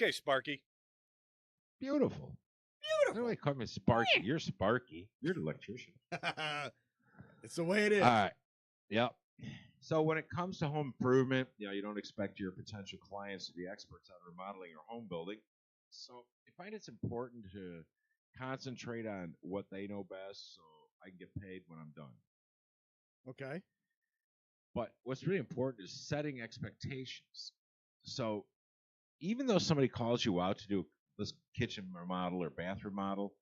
Okay, Sparky. Beautiful. Nobody call me Sparky. You're Sparky. You're the electrician. It's the way it is. All right. Yep. So when it comes to home improvement, you don't expect your potential clients to be experts on remodeling or home building. So I find it's important to concentrate on what they know best so I can get paid when I'm done. Okay. But what's really important is setting expectations. So even though somebody calls you out to do this kitchen remodel or bathroom remodel,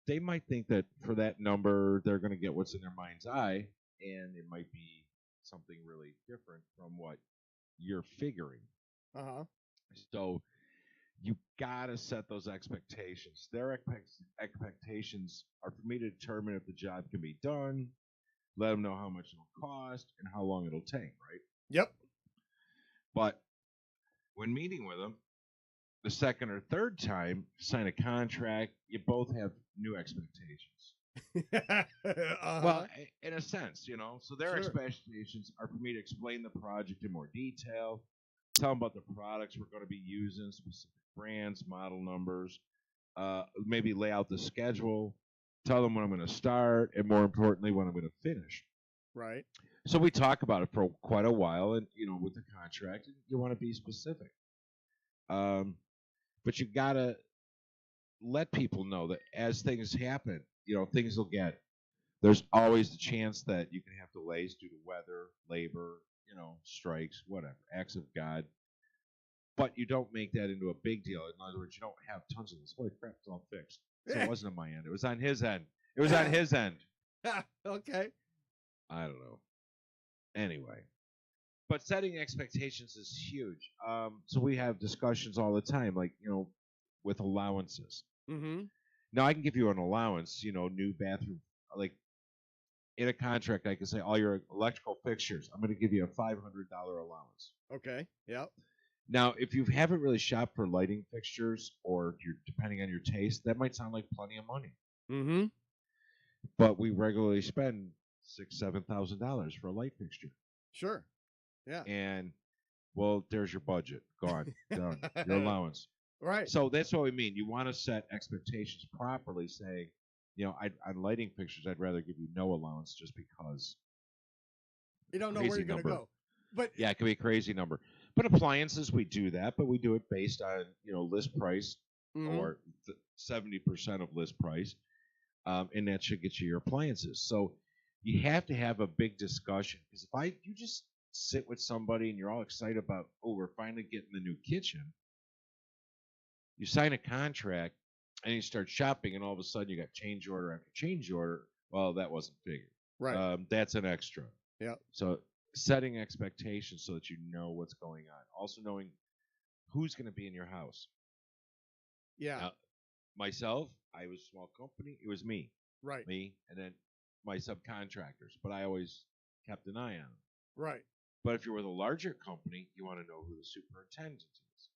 they might think that for that number, they're going to get what's in their mind's eye, and it might be something really different from what you're figuring. Uh-huh. So you got to set those expectations. Their expectations are for me to determine if the job can be done, let them know how much it'll cost, and how long it'll take, right? Yep. But when meeting with them, the second or third time, sign a contract, you both have new expectations. Uh-huh. Well, in a sense, so their Sure. expectations are for me to explain the project in more detail, tell them about the products we're going to be using, specific brands, model numbers, maybe lay out the schedule, tell them when I'm going to start, and more importantly, when I'm going to finish. Right. So we talk about it for quite a while, and with the contract, you want to be specific. But you gotta let people know that as things happen, things will get. There's always the chance that you can have delays due to weather, labor, strikes, whatever, acts of God. But you don't make that into a big deal. In other words, you don't have tons of this. Holy crap, it's all fixed. So it wasn't on my end. It was on his end. It was on his end. Okay. I don't know. Anyway. But setting expectations is huge. So we have discussions all the time, like, with allowances. Mm-hmm. Now, I can give you an allowance, new bathroom. Like, in a contract, I can say, all your electrical fixtures, I'm going to give you a $500 allowance. Okay. Yep. Now, if you haven't really shopped for lighting fixtures, or if you're depending on your taste, that might sound like plenty of money. Mm-hmm. But we regularly spend $6,000-$7,000 for a light fixture. Sure. Yeah. And, well, there's your budget. Gone. Done. Your allowance. Right. So that's what we mean. You want to set expectations properly, saying, on lighting fixtures, I'd rather give you no allowance just because you don't know where you're going to go. But yeah, it could be a crazy number. But appliances, we do that, but we do it based on, list price or 70% of list price, and that should get you your appliances. So you have to have a big discussion, because if you just sit with somebody and you're all excited about, we're finally getting the new kitchen, you sign a contract and you start shopping, and all of a sudden you got change order after change order. Well, that wasn't figured. Right. That's an extra. Yeah. So setting expectations so that you know what's going on. Also knowing who's going to be in your house. Yeah. Now, myself, I was a small company. It was me. Right. Me, and then my subcontractors. But I always kept an eye on them. Right. But if you're with a larger company, you want to know who the superintendent is.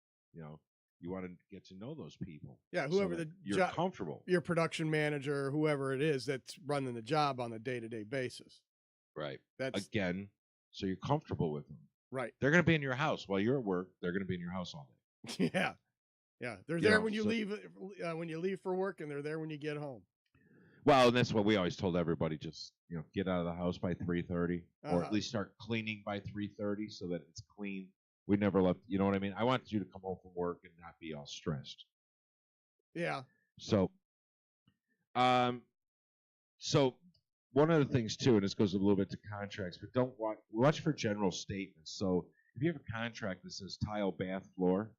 You want to get to know those people. Yeah, whoever so you're comfortable. Your production manager, whoever it is that's running the job on a day-to-day basis. Right. That's again, so you're comfortable with them. Right. They're going to be in your house while you're at work. They're going to be in your house all day. Yeah. Yeah. They're there when you leave for work, and they're there when you get home. Well, and that's what we always told everybody. Just get out of the house by 3:30, or at least start cleaning by 3:30 so that it's clean. We never left. You know what I mean? I want you to come home from work and not be all stressed. Yeah. So, so one of the things too, and this goes a little bit to contracts, but don't watch for general statements. So if you have a contract that says tile, bath, floor,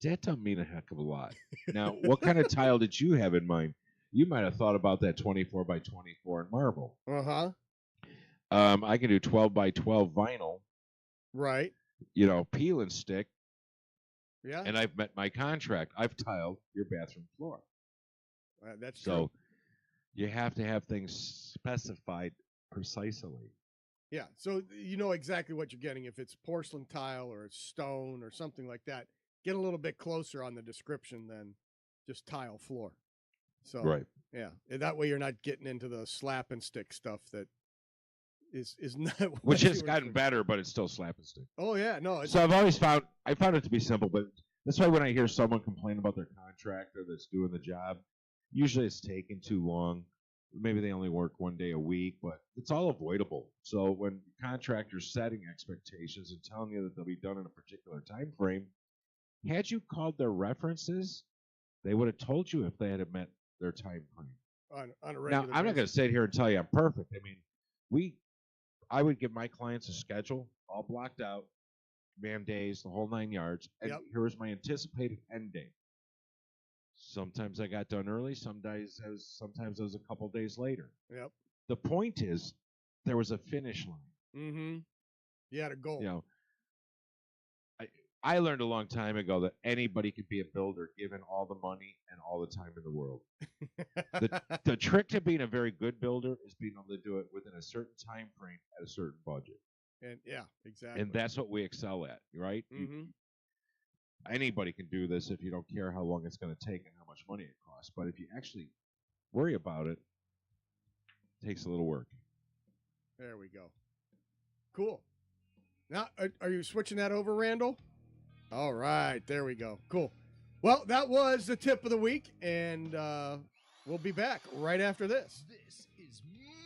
that doesn't mean a heck of a lot. Now, what kind of tile did you have in mind? You might have thought about that 24 by 24 in marble. I can do 12 by 12 vinyl. Right. Peel and stick. Yeah. And I've met my contract. I've tiled your bathroom floor. That's so true. You have to have things specified precisely. Yeah. So you know exactly what you're getting. If it's porcelain tile or it's stone or something like that, get a little bit closer on the description than just tile floor. So right. Yeah. That way you're not getting into the slap and stick stuff that is not which has what gotten it's- better, but it's still slap and stick. Oh yeah, no. It's, So I found it to be simple, but that's why when I hear someone complain about their contractor that's doing the job, usually it's taking too long. Maybe they only work 1 day a week, but it's all avoidable. So when contractors setting expectations and telling you that they'll be done in a particular time frame, had you called their references, they would have told you if they had met their time frame. on a Now, regular I'm not going to basis. sit here and tell you I'm perfect. I mean, I would give my clients a schedule, all blocked out, man days, the whole 9 yards, and Yep. here was my anticipated end date. Sometimes I got done early. Sometimes I was a couple days later. Yep. The point is, there was a finish line. Mm-hmm. You had a goal. You know, I learned a long time ago that anybody could be a builder given all the money and all the time in the world. The trick to being a very good builder is being able to do it within a certain time frame at a certain budget. And yeah, exactly. And that's what we excel at, right? Mm-hmm. Anybody can do this if you don't care how long it's going to take and how much money it costs. But if you actually worry about it, it takes a little work. There we go. Cool. Now, are you switching that over, Randall? All right, there we go. Cool. Well, that was the tip of the week, and we'll be back right after this. This is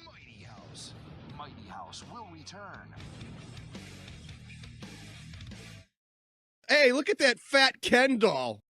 Mighty House. Mighty House will return. Hey, look at that fat Ken doll.